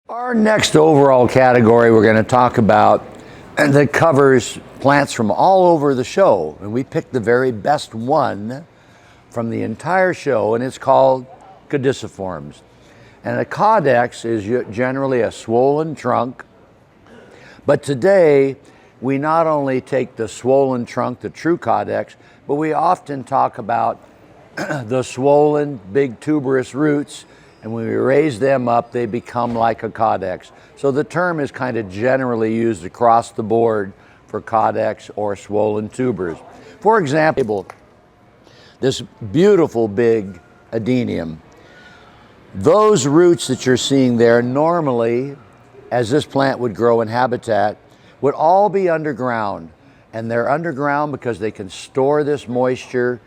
Our next overall category we're going to talk about that covers plants from all over the show, and we picked the very best one from the entire show, and it's called caudiciforms. And a caudex is generally a swollen trunk, but today we not only take the swollen trunk, the true caudex, but we often talk about the swollen big tuberous roots, and when we raise them up, they become like a caudex. So the term is kind of generally used across the board for caudex or swollen tubers. For example, this beautiful big adenium. Those roots that you're seeing there normally, as this plant would grow in habitat, would all be underground. And they're underground because they can store this moisture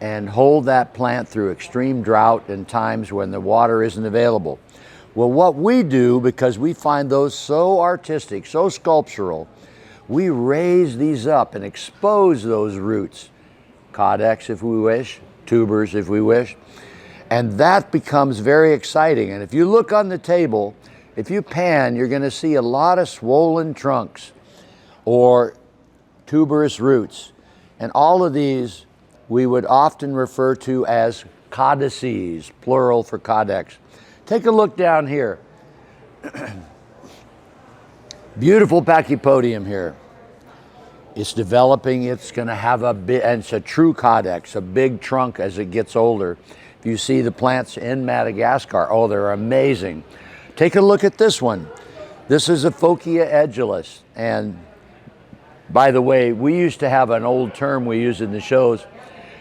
and hold that plant through extreme drought and times when the water isn't available. Well, what we do, because we find those so artistic, so sculptural, we raise these up and expose those roots, caudex if we wish, tubers if we wish, and that becomes very exciting. And if you look on the table, if you pan, you're going to see a lot of swollen trunks or tuberous roots, and all of these we would often refer to as caudices, plural for caudex. Take a look down here. Beautiful pachypodium here. It's developing, it's gonna have a big, and it's a true caudex, a big trunk as it gets older. If you see the plants in Madagascar, oh, they're amazing. Take a look at this one. This is a Phocia edulis. And by the way, we used to have an old term we used in the shows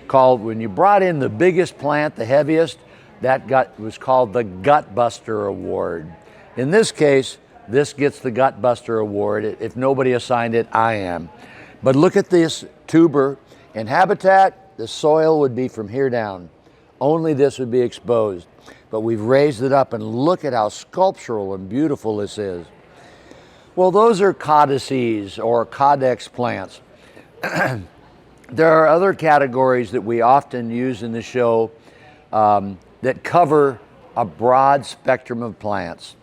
called, when you brought in the biggest plant, the heaviest, that was called the Gut Buster Award. In this case, this gets the Gut Buster Award. If nobody assigned it, I am. But look at this tuber. In habitat, the soil would be from here down. Only this would be exposed. But we've raised it up, and look at how sculptural and beautiful this is. Well, those are caudices or caudex plants. There are other categories that we often use in the show that cover a broad spectrum of plants.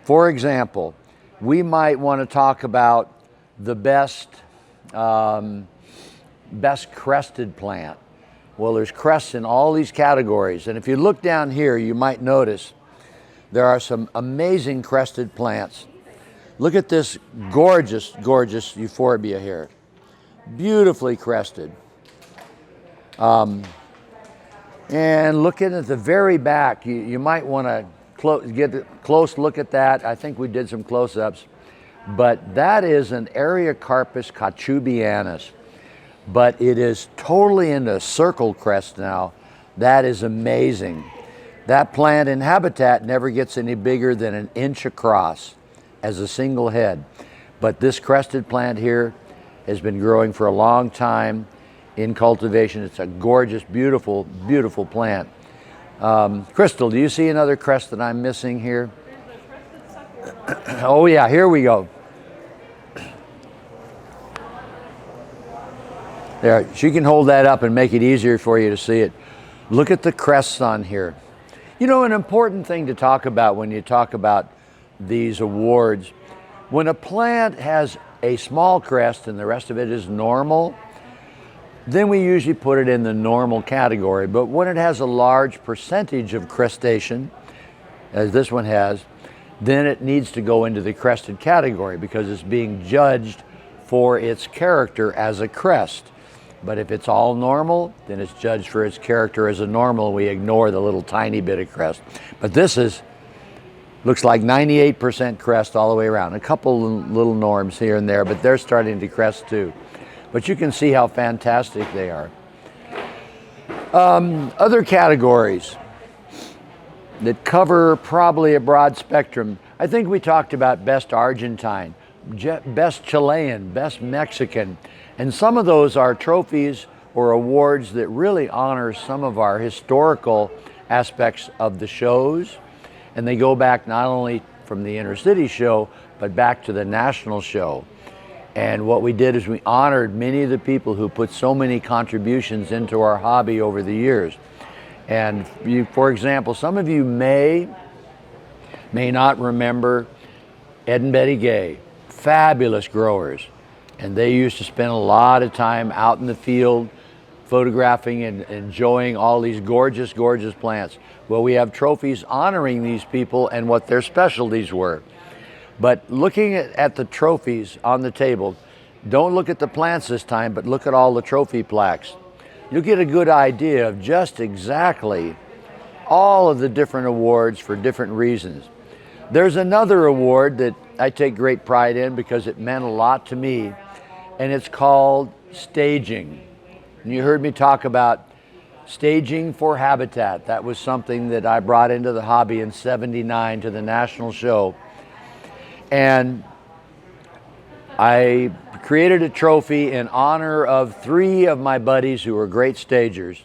For example, we might want to talk about the best crested plant. Well, there's crests in all these categories, and if you look down here, you might notice there are some amazing crested plants. Look at this gorgeous, gorgeous euphorbia here. Beautifully crested. And looking at the very back, you might want to get a close look at that. I think we did some close-ups. But that is an Areocarpus cachubianus. But it is totally into circle crest now. That is amazing. That plant in habitat never gets any bigger than an inch across as a single head. But this crested plant here has been growing for a long time in cultivation. It's a gorgeous, beautiful, beautiful plant. Crystal, do you see another crest that I'm missing here? Oh yeah, here we go. There, she can hold that up and make it easier for you to see it. Look at the crests on here. You know, an important thing to talk about when you talk about these awards, when a plant has a small crest and the rest of it is normal, then we usually put it in the normal category. But when it has a large percentage of crestation, as this one has, then it needs to go into the crested category because it's being judged for its character as a crest. But if it's all normal, then it's judged for its character as a normal. We ignore the little tiny bit of crest. But this looks like 98% crest all the way around. A couple little norms here and there, but they're starting to crest too. But you can see how fantastic they are. Other categories that cover probably a broad spectrum. I think we talked about best Argentine, best Chilean, best Mexican, and some of those are trophies or awards that really honor some of our historical aspects of the shows. And they go back not only from the inner city show, but back to the national show. And what we did is we honored many of the people who put so many contributions into our hobby over the years. And for example, some of you may not remember Ed and Betty Gay, fabulous growers. And they used to spend a lot of time out in the field photographing and enjoying all these gorgeous, gorgeous plants. Well, we have trophies honoring these people and what their specialties were. But looking at the trophies on the table, don't look at the plants this time, but look at all the trophy plaques. You'll get a good idea of just exactly all of the different awards for different reasons. There's another award that I take great pride in because it meant a lot to me, and it's called staging. And you heard me talk about staging for habitat. That was something that I brought into the hobby in '79 to the national show. And I created a trophy in honor of 3 of my buddies who were great stagers.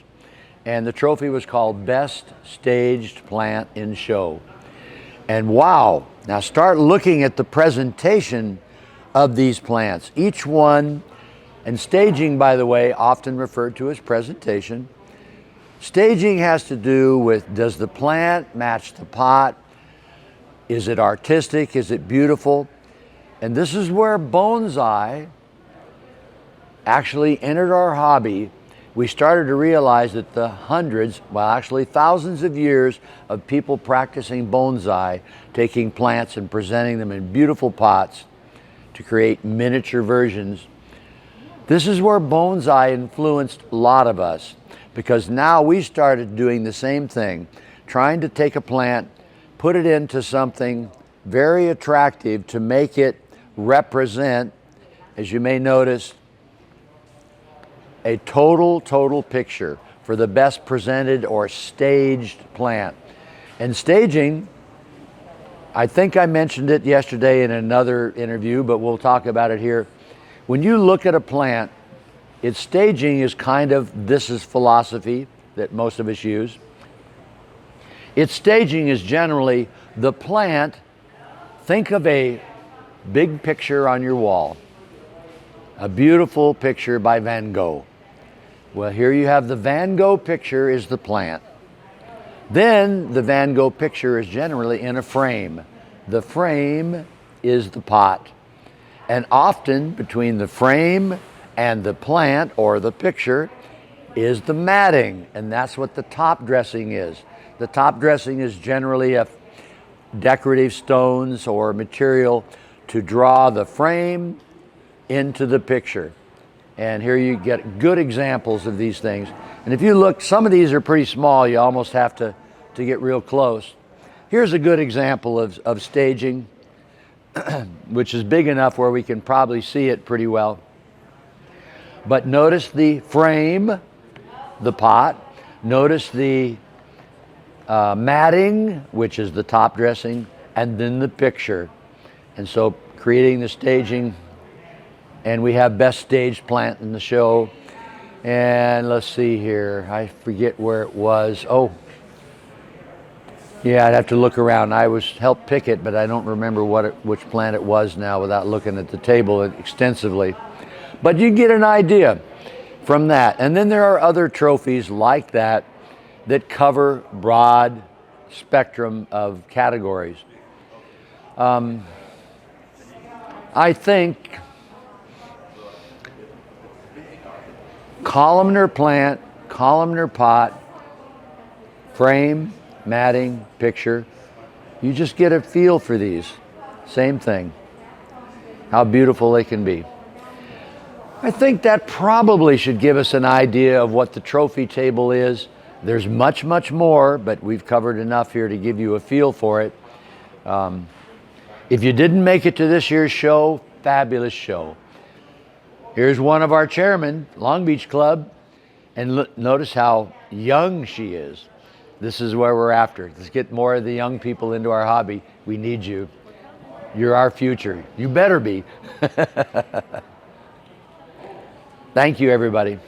And the trophy was called Best Staged Plant in Show. And wow, now start looking at the presentation of these plants. Each one, and staging, by the way, often referred to as presentation. Staging has to do with, does the plant match the pot? Is it artistic? Is it beautiful? And this is where bonsai actually entered our hobby. We started to realize that the hundreds, well actually thousands of years of people practicing bonsai, taking plants and presenting them in beautiful pots to create miniature versions. This is where bonsai influenced a lot of us, because now we started doing the same thing, trying to take a plant, put it into something very attractive to make it represent, as you may notice, a total picture for the best presented or staged plant. And staging, I think I mentioned it yesterday in another interview, but we'll talk about it here. When you look at a plant, its staging is kind of, this is philosophy that most of us use. Its staging is generally the plant. Think of a big picture on your wall, a beautiful picture by Van Gogh. Well, here you have the Van Gogh picture is the plant. Then the Van Gogh picture is generally in a frame. The frame is the pot. And often between the frame and the plant or the picture is the matting, and that's what the top dressing is. The top dressing is generally a decorative stones or material to draw the frame into the picture. And here you get good examples of these things. And if you look, some of these are pretty small, you almost have to get real close. Here's a good example of staging, which is big enough where we can probably see it pretty well. But notice the frame, the pot. Notice the matting, which is the top dressing, and then the picture. And so creating the staging, and we have best staged plant in the show. And let's see here, I forget where it was. Oh, yeah, I'd have to look around. I helped pick it, but I don't remember which plant it was now without looking at the table extensively. But you get an idea from that. And then there are other trophies like that that cover broad spectrum of categories. I think columnar plant, columnar pot, frame, matting, picture, you just get a feel for these. Same thing, how beautiful they can be. I think that probably should give us an idea of what the trophy table is. There's much more, but we've covered enough here to give you a feel for it. If you didn't make it to this year's show, fabulous show. Here's one of our chairmen, Long Beach Club, and notice how young she is. This is where we're after. Let's get more of the young people into our hobby. We need you. You're our future. You better be. Thank you, everybody.